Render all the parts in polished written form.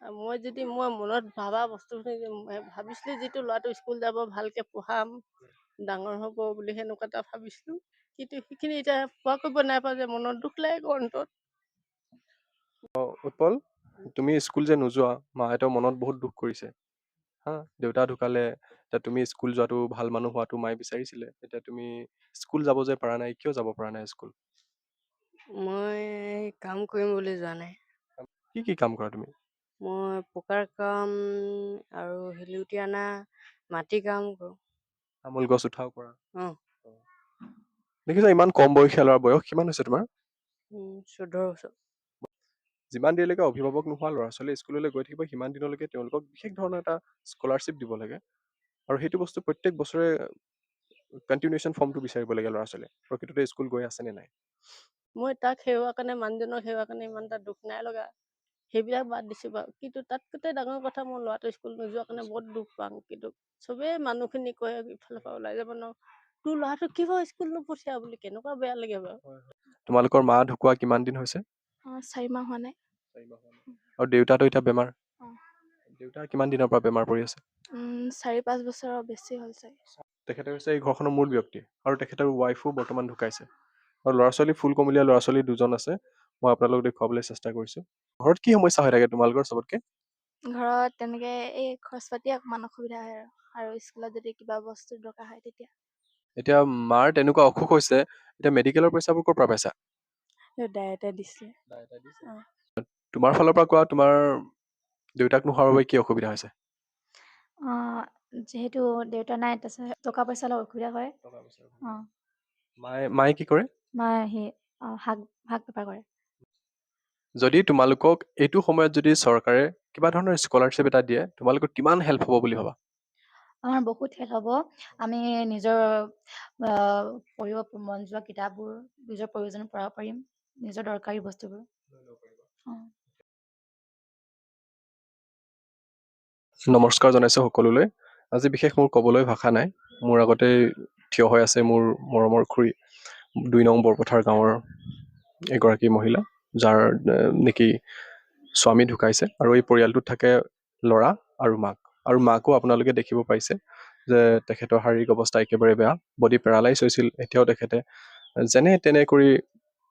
মই যদি মই মনত ভাবা বস্তুখিনি ভাবিছিলোঁ যিটো ল'ৰাটো স্কুল যাব ভালকৈ পঢ়াম ডাঙৰ হ'ব বুলি সেনেকুৱা এটা ভাবিছিলোঁ, কিন্তু সেইখিনি এতিয়া পোৱা কৰিব নাই পোৱা যে মনত দুখ লাগে অন্তত। উৎপল, তুমি স্কুল যে নোযোৱা মাহঁতৰ মনত বহুত দুখ কৰিছে। হা, দেউতা ঢুকালে, এতিয়া তুমি স্কুল যোৱাটো ভাল মানুহ হোৱাটো মায়ে বিচাৰিছিলে, এতিয়া তুমি স্কুল যাব যে পৰা নাই, কিয় যাব পৰা নাই স্কুল? মই কাম কৰিম বুলি যোৱা নাই। কি কি কাম কৰা তুমি? মই পকাৰ কাম আৰু শিলগুটি অনা, মাটি কাম কৰোঁ। তামোল গছ উঠাও কৰা? অঁ, দেখিছা ইমান কম বয়সীয়া ল'ৰা, বয়স কিমান হৈছে তোমাৰ? 14 বছৰ। যিমান দেৰিলৈকে অভিভাৱক নোহোৱা ল'ৰা ছোৱালী স্কুললৈ গৈ থাকিব সিমান দিনলৈকে তেওঁলোকক বিশেষ ধৰণৰ এটা স্কলাৰশ্বিপ দিব লাগে, আৰু সেইটো বস্তু প্ৰত্যেক বছৰে কণ্টিনিউশ্যন ফৰ্মটো বিচাৰিব লাগে ল'ৰা ছোৱালীয়ে প্ৰকৃততে স্কুল গৈ আছেনে নাই। মই তাক সেৱাৰ কাৰণে মানুহজনক সেৱাৰ কাৰণে ইমান এটা দুখ নাই লগা, সেইবিলাক বাদ দিছোঁ বাৰু, কিন্তু তাতকৈ ডাঙৰ কথা মোৰ ল'ৰাটো স্কুল নোযোৱাৰ কাৰণে বহুত দুখ পাওঁ। কিন্তু চবেই মানুহখিনি কয় ইফালৰ পৰা ওলাই যাব নোৱাৰোঁ, তোৰ ল'ৰাটো কিয় স্কুল নপঠিয়া বুলি, কেনেকুৱা বেয়া লাগে বাৰু। তোমালোকৰ মা ঢুকুৱা কিমান দিন হৈছে? 4 মাহ হোৱা নাই। 4 মাহ হোৱা নাই। আৰু দেউতাটো এতিয়া বেমাৰ? অঁ, দেউতা কিমান দিনৰ পৰা বেমাৰ পৰি আছে? 4-5 বছৰৰ বেছি হ'ল চাগে। তেখেতে হৈছে এই ঘৰখনৰ মূল ব্যক্তি, আৰু তেখেতৰ ৱাইফো বৰ্তমান ঢুকাইছে, আৰু ল'ৰা ছোৱালী ফুল কমলীয়া ল'ৰা ছোৱালী 2জন আছে। মই আপোনালোকক দেখুৱাবলৈ চেষ্টা কৰিছোঁ। ঘৰত কি সমস্যা হৈ থাকে তোমালোকৰ চবতকে? ঘৰত তেনেকে এই খৰচ পাতি অকমান অসুবিধা হয় আৰু স্কুলত যদি কিবা বস্তু দৰকাৰ হয় তেতিয়া। এতিয়া মাৰ তেনেকুৱা অসুখ হৈছে, এতিয়া মেডিকেলৰ পইচাবোৰ ক'ৰ পৰা পাইছা? দাই দিছিলে। অঁ, তোমাৰ ফালৰ পৰা কোৱা, তোমাৰ দেউতাক নোহোৱাৰ বাবে কি অসুবিধা হৈছে? যিহেতু দেউতা নাই, তাৰপিছত টকা পইচা অলপ অসুবিধা হয়। অঁ, মায়ে কি কৰে? মায়ে শাক বেপাৰ কৰে। যদি তোমালোকক এইটো সময়ত যদি চৰকাৰে কিবা ধৰণৰ স্কলাৰশ্বিপ এটা দিয়ে, তোমালোকৰ কিমান হেল্প হ'ব বুলি ভাবা? আমাৰ বহুত হেল্প হ'ব। আমি নিজৰ পঢ়িব মন যোৱা কিতাপবোৰ নিজৰ প্ৰয়োজন পঢ়াব পাৰিম, নিজৰ দৰকাৰী বস্তুবোৰ। অঁ, নমস্কাৰ জনাইছোঁ সকলোলৈ। আজি বিশেষ মোৰ ক'বলৈ ভাষা নাই। মোৰ আগতে থিয় হৈ আছে মোৰ মৰমৰ খুৰী, 2 নং বৰপথাৰ গাঁৱৰ এগৰাকী মহিলা, যাৰ নেকি স্বামী ঢুকাইছে, আৰু এই পৰিয়ালটোত থাকে ল'ৰা আৰু মাক। আৰু মাকো আপোনালোকে দেখিব পাইছে যে তেখেতৰ শাৰীৰিক অৱস্থা একেবাৰে বেয়া, বডি পেৰালাইজ হৈছিল, এতিয়াও তেখেতে যেনে তেনে কৰি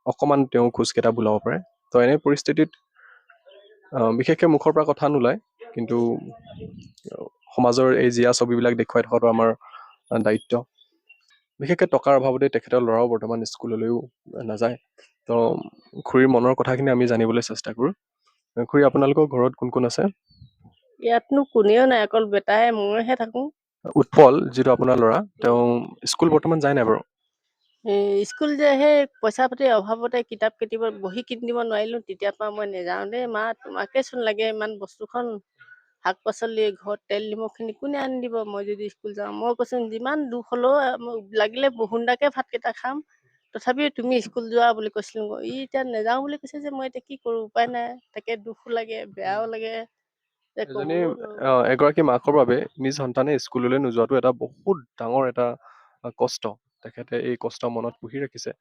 অকণমান তেওঁ খোজকেইটা বোলাব পাৰে। তো এনে পৰিস্থিতিত বিশেষকৈ মুখৰ পৰা কথা নোলায়, কিন্তু সমাজৰ এই জীয়া ছবিবিলাক দেখুৱাই থকাটো আমাৰ দায়িত্ব। বিশেষকৈ টকাৰ অভাৱতে তেখেতৰ ল'ৰাও বৰ্তমান স্কুললৈও নাযায়। তো খুৰীৰ মনৰ কথাখিনি আমি জানিবলৈ চেষ্টা কৰোঁ। খুৰী, আপোনালোকৰ ঘৰত কোন কোন আছে? ইয়াতনো কোনেও নাই, অকল বেটাই মইহে থাকোঁ। উৎপল, যিটো আপোনাৰ ল'ৰা, তেওঁ স্কুল বৰ্তমান যায় নাই বাৰু? স্কুল যে সেই পইচা পাতিৰ অভাৱতে কিতাপ কিনিব বহি কিনিব নোৱাৰিলোঁ, তেতিয়াৰ পৰা মই নেযাওঁ দেই মা, তোমাকেচোন লাগে ইমান বস্তুখন, শাক পাচলি ঘৰত তেল নিমখখিনি কোনে আনি দিব মই যদি স্কুল যাওঁ। মই কৈছোঁ যিমান দুখ হ'লেও লাগিলে বহুন্দাকে ভাতকেইটা খাম, তথাপিও তুমি স্কুল যোৱা বুলি কৈছিলোঁ। ই এতিয়া নেযাওঁ বুলি কৈছে যে মই এতিয়া কি কৰোঁ, উপায় নাই। তাকে দুখো লাগে, বেয়াও লাগে, যে এজনী ক'বও নোৱাৰোঁ। এগৰাকী মাকৰ বাবে নিজ সন্তানে স্কুললৈ নোযোৱাটো এটা বহুত ডাঙৰ এটা কষ্ট। তেখেতে এই কষ্ট মনত পুহি ৰাখিছে।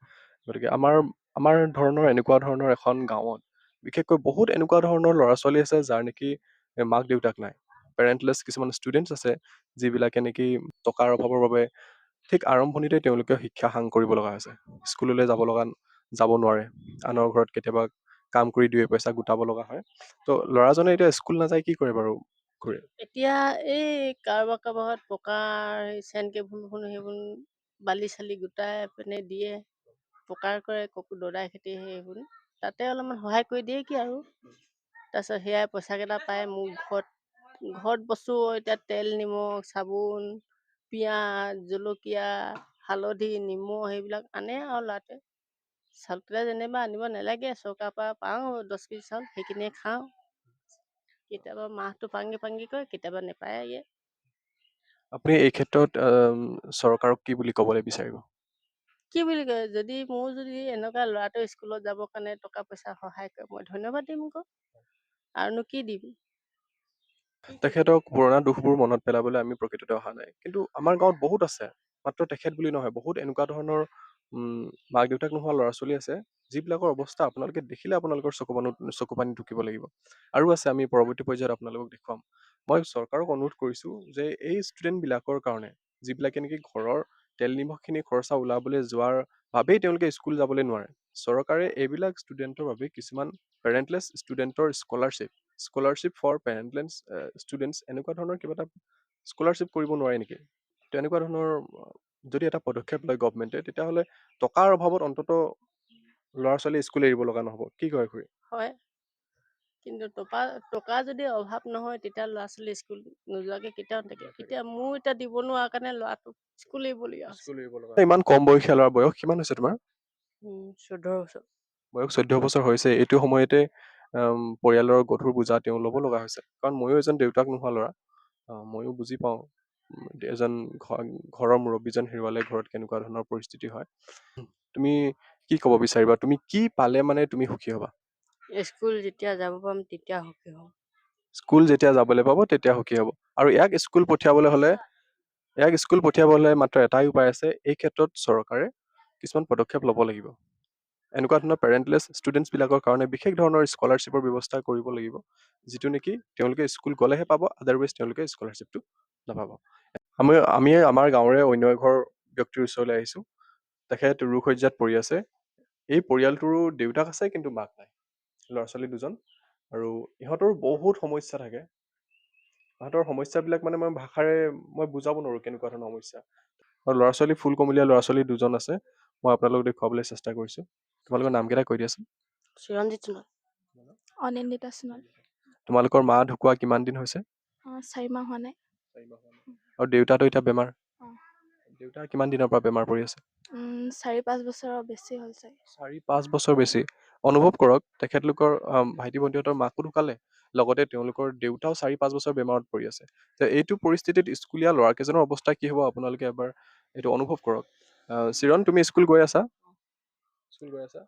গতিকে আমাৰ আমাৰ ধৰণৰ এনেকুৱা ধৰণৰ এখন গাঁৱত বিশেষকৈ বহুত এনেকুৱা ধৰণৰ ল'ৰা ছোৱালী আছে যাৰ নেকি মাক দেউতাক নাই। পেৰেণ্টলেছ কিছুমান ষ্টুডেণ্টছ আছে, যিবিলাকে নেকি টকাৰ অভাৱৰ বাবে ঠিক আৰম্ভণিতে তেওঁলোকে শিক্ষা সাং কৰিব লগা হৈছে। স্কুললৈ যাব নোৱাৰে। আনৰ ঘৰত কেতিয়াবা কাম কৰি 2 পইচা গোটাব লগা হয়। তো ল'ৰাজনে এতিয়া স্কুল নাযায়, কি কৰে বাৰু ঘূৰে? এতিয়া এই কাৰোবাৰ ঘৰত পকাৰ চেন কেবুল সেইবোৰ বালি চালি গোটাই পিনে দিয়ে, পকাৰ কৰে, দদাই খেতি সেইবোৰ তাতে অলপমান সহায় কৰি দিয়ে কি আৰু। তাৰপিছত সেয়াই পইচাকেইটা পায় মোৰ ঘৰত বস্তু, এতিয়া তেল নিমখ চাবোন পিঁয়াজ জলকীয়া হালধি নিমখ সেইবিলাক আনে আৰু ল'ৰাটোৱে। চাউলকেইটা যেনিবা আনিব নালাগে, চৰকাৰৰ পৰা পাওঁ 10 কেজি চাউল, সেইখিনিয়ে খাওঁ। কেতিয়াবা মাহটো পাংগি কয়, কেতিয়াবা নেপায়ে। আপুনি এই ক্ষেত্ৰত চৰকাৰক কি বুলি ক'বলৈ বিচাৰিব? কি বুলি কয়, যদি এনেকুৱা ল'ৰাটো স্কুলত যাবৰ কাৰণে টকা পইচা সহায় কৰে, মই ধন্যবাদ দিম আকৌ, আৰুনো কি দিম। তেখেতক পুৰণা দুখবোৰ মনত পেলাবলৈ আমি প্ৰকৃততে অহা নাই, কিন্তু আমাৰ গাঁৱত বহুত আছে। মাত্ৰ তেখেত বুলি নহয়, বহুত এনেকুৱা ধৰণৰ মাক দেউতাক নোহোৱা ল'ৰা ছোৱালী আছে, যিবিলাকৰ অৱস্থা আপোনালোকে দেখিলে আপোনালোকৰ চকু পানী ঢুকিব লাগিব। আৰু আছে, আমি পৰৱৰ্তী পৰ্যায়ত আপোনালোকক দেখুৱাম। মই চৰকাৰক অনুৰোধ কৰিছোঁ যে এই ষ্টুডেণ্টবিলাকৰ কাৰণে, যিবিলাকে নেকি ঘৰৰ তেল নিমখখিনি খৰচা ওলাবলৈ যোৱাৰ বাবেই তেওঁলোকে স্কুল যাবলৈ নোৱাৰে, চৰকাৰে এইবিলাক ষ্টুডেণ্টৰ বাবে কিছুমান পেৰেণ্টলেছ ষ্টুডেণ্টৰ স্কলাৰশ্বিপ ফৰ পেৰেণ্টলেছ ষ্টুডেণ্টছ, এনেকুৱা ধৰণৰ কিবা এটা স্কলাৰশ্বিপ কৰিব নোৱাৰে নেকি? তেনেকুৱা ধৰণৰ যদি এটা পদক্ষেপ লয় গভমেণ্টে, তেতিয়াহ'লে টকাৰ অভাৱত অন্ততঃ ল'ৰা ছোৱালী স্কুল এৰিব লগা নহ'ব। কি কয় খুৰী? হয়, কিন্তু টকা যদি অভাৱ নহয়, তেতিয়া ল'ৰা ছোৱালী স্কুল নোযোৱাকৈ কেতিয়াও নাথাকে। এতিয়া মোৰ এতিয়া দিব নোৱাৰা কাৰণে ল'ৰাটোক স্কুল এৰিবলগীয়া হৈছে। স্কুল এৰিব লগা ইমান কম বয়সীয়া ল'ৰা, বয়স কিমান হৈছে তোমাৰ? 14 বছৰ। বয়স 14 বছৰ হৈছে। এইটো সময়তে পৰিয়ালৰ গধুৰ বোজা তেওঁ ল'ব লগা হৈছে। কাৰণ ময়ো এজন দেউতাক নোহোৱা ল'ৰা, ময়ো বুজি পাওঁ এজন ঘৰৰ মুৰব্বীজন হেৰুৱালে ঘৰত কেনেকুৱা ধৰণৰ পৰিস্থিতি হয়। তুমি কি ক'ব বিচাৰিবা? তুমি কি পালে মানে তুমি সুখী হ'বা? স্কুল যেতিয়া যাব পাম তেতিয়া সুখী হ'ম। স্কুল যেতিয়া যাবলৈ পাব তেতিয়া সুখী হ'ব। আৰু ইয়াক স্কুল পঠিয়াবলৈ হ'লে মাত্ৰ এটাই উপায় আছে। এই ক্ষেত্ৰত চৰকাৰে কিছুমান পদক্ষেপ ল'ব লাগিব। এনেকুৱা ধৰণৰ পেৰেণ্টলেছ ষ্টুডেণ্টছবিলাকৰ কাৰণে বিশেষ ধৰণৰ স্কলাৰশ্বিপৰ ব্যৱস্থা কৰিব লাগিব, যিটো নেকি তেওঁলোকে স্কুল গ'লেহে পাব, আদাৰৱাইজ তেওঁলোকে স্কলাৰশ্বিপটো নাপাব। আমি আমাৰ গাঁৱৰে অন্য এঘৰ ব্যক্তিৰ ওচৰলৈ আহিছোঁ। তেখেত ৰোগশয্যাত পৰি আছে। এই পৰিয়ালটোৰো দেউতাক আছে কিন্তু মাক নাই, ল'ৰা ছোৱালী দুজন। আৰু ইহঁতৰ বহুত সমস্যা থাকে। ইহঁতৰ সমস্যাবিলাক মানে মই বুজাব নোৱাৰোঁ কেনেকুৱা ধৰণৰ সমস্যা। আৰু ল'ৰা ছোৱালী ফুল কমলীয়া ল'ৰা ছোৱালী দুজন আছে। মই আপোনালোকক দেখুৱাবলৈ চেষ্টা কৰিছোঁ। তোমালোকৰ নামকেইটা কৈ দিয়াচোন। চিৰঞ্জিত সোণোৱাল। অনিন্দিতা সোণোৱাল। তোমালোকৰ মা ঢুকুৱা কিমান দিন হৈছে? 4 মাহ হোৱা নাই। আৰু দেউতাটো এতিয়া বেমাৰ? অঁ। দেউতা কিমান দিনৰ পৰা বেমাৰ পৰি আছে? 4-5 বছৰৰ বেছি হ'ল চাগে। 4-5 বছৰ বেছি। অনুভৱ কৰক, তেখেতলোকৰ ভাইটি ভণ্টিহঁতৰ মাকো ঢুকালে, লগতে তেওঁলোকৰ দেউতাও 4-5 বছৰ বেমাৰত পৰি আছে। এইটো পৰিস্থিতিত স্কুলীয়া ল'ৰাকেইজনৰ অৱস্থা কি হ'ব আপোনালোকে এবাৰ এইটো অনুভৱ কৰক। চিৰণ, তুমি স্কুল গৈ আছা? স্কুল গৈ আছা?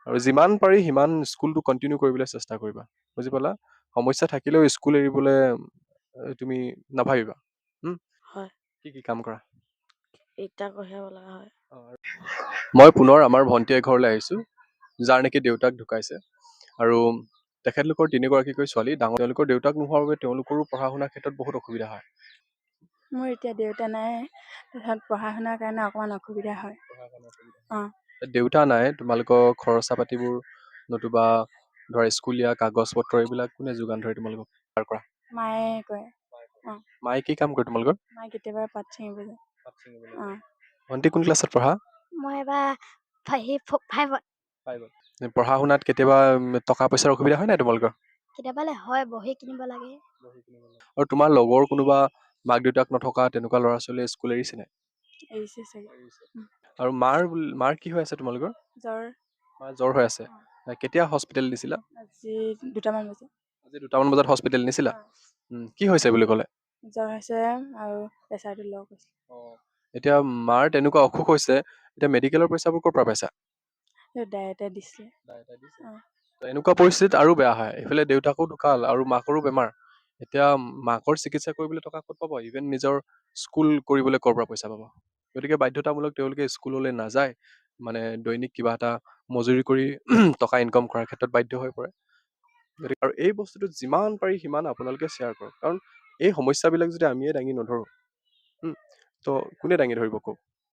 আৰু যিমান পাৰি সিমান স্কুলটো কণ্টিনিউ কৰিবলৈ চেষ্টা কৰিবা, বুজি পালা? সমস্যা থাকিলেও স্কুল এৰিবলৈ তুমি নাভাবিবা। হয়। কি কাম কৰা? ইটা কঢ়িয়াব লগা হয়। মই পুনৰ আমাৰ ভণ্টি এঘৰলৈ আহিছোঁ, যাৰ নেকি দেউতাক ঢুকাইছে। আৰু তেখেতলোকৰ 3গৰাকীকৈ ছোৱালী। তেওঁলোকৰ দেউতাক নোহোৱাৰ বাবে তেওঁলোকৰো পঢ়া শুনাৰ ক্ষেত্ৰত বহুত অসুবিধা হয়। মোৰ এতিয়া দেউতা নাই, তাৰপিছত পঢ়া শুনাৰ কাৰণে অকণমান অসুবিধা হয়। অঁ। দেউতা নাই, তোমালোকৰ খৰচা পাতিবোৰ নতুবা ধৰা স্কুলীয়া কাগজ পত্ৰ এইবিলাক কোনে যোগান ধৰে তোমালোকক পাৰ কৰা? মায়ে কৰে। অঁ। মায়ে কি কাম কৰে তোমালোকৰ? মায়ে কেতিয়াবা পাত ছিঙিব যায়। অঁ। ভণ্টি কোন ক্লাছত পঢ়া? মই এবাৰ 5ত। পঢ়া শুনাত কেতিয়াবা টকা পইচাৰ অসুবিধা হয় নাই তোমালোকৰ? কেতিয়াবালে হয়, বহি কিনিব লাগে। আৰু তোমাৰ লগৰ কোনোবা মাক দেউতাক নথকা তেনেকুৱা ল'ৰা ছোৱালীয়ে স্কুল এৰিছে নাই? এৰিছে চাগে। আৰু মাৰ কি হৈ আছে তোমালোকৰ? জ্বৰ। মাৰ জ্বৰ হৈ আছে। কেতিয়া হস্পিটেল নিছিলা? আজি 2টামান বজাত। আজি 2টামান বজাত হস্পিটেল নিছিলা? কি হৈছে বুলি ক'লে? জ্বৰ হৈছে আৰু প্ৰেচাৰটো ল' কৈছে। এতিয়া মাৰ তেনেকুৱা অসুখ হৈছে, এতিয়া মেডিকেলৰ পইচাবোৰ ক'ৰ পৰা পাইছা? ডায়েটে দিছিলে। এনেকুৱা পৰিস্থিতিত আৰু বেয়া হয়। এইফালে দেউতাকো ঢুকাল আৰু মাকৰো বেমাৰ। এতিয়া মাকৰ চিকিৎসা কৰিবলৈ টকা ক'ত পাব? ইভেন নিজৰ স্কুল কৰিবলৈ ক'ৰ পৰা পইচা পাব? গতিকে বাধ্যতামূলক তেওঁলোকে স্কুললৈ নাযায়, মানে দৈনিক কিবা এটা মজুৰি কৰি টকা ইনকাম কৰাৰ ক্ষেত্ৰত বাধ্য হৈ পৰে। গতিকে আৰু এই বস্তুটো যিমান পাৰি সিমান আপোনালোকে শ্বেয়াৰ কৰক। কাৰণ এই সমস্যাবিলাক যদি আমিয়ে দাঙি নধৰোঁ, তো কোনে দাঙি ধৰিব কওক?